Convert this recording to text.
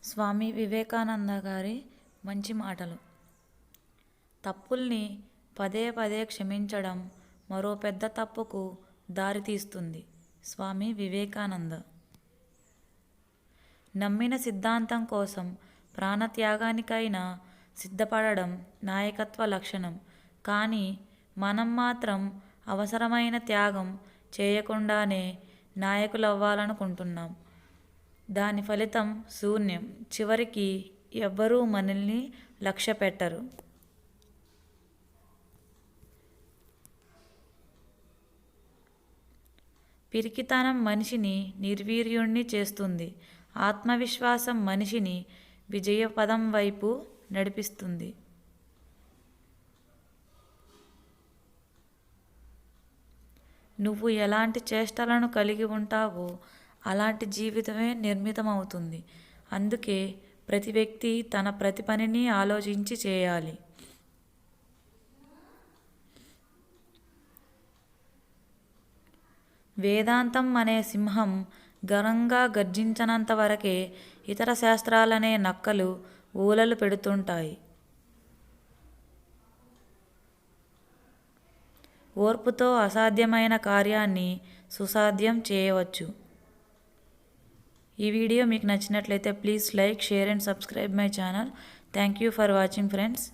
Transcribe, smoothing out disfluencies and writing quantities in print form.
స్వామి వివేకానంద గారి మంచి మాటలు. తప్పుల్ని పదే పదే క్షమించడం మరో పెద్ద తప్పుకు దారితీస్తుంది. స్వామి వివేకానంద. నమ్మిన సిద్ధాంతం కోసం ప్రాణత్యాగానికైనా సిద్ధపడడం నాయకత్వ లక్షణం. కానీ మనం మాత్రం అవసరమైన త్యాగం చేయకుండానే నాయకులవ్వాలనుకుంటున్నాం. దాని ఫలితం శూన్యం. చివరికి ఎవ్వరూ మనల్ని లక్ష్యపెట్టరు. పిరికితనం మనిషిని నిర్వీర్యుణ్ణి చేస్తుంది. ఆత్మవిశ్వాసం మనిషిని విజయపదం వైపు నడిపిస్తుంది. నువ్వు ఎలాంటి చేష్టలను కలిగి ఉంటావో అలాంటి జీవితమే నిర్మితమవుతుంది. అందుకే ప్రతి వ్యక్తి తన ప్రతి పనిని ఆలోచించి చేయాలి. వేదాంతం అనే సింహం ఘనంగా గర్జించనంత వరకే ఇతర శాస్త్రాలనే నక్కలు ఊలలు పెడుతుంటాయి. ఓర్పుతో అసాధ్యమైన కార్యాన్ని సుసాధ్యం చేయవచ్చు. ఈ వీడియో మీకు నచ్చినట్లయితే please like, share and subscribe my channel. Thank you for watching friends.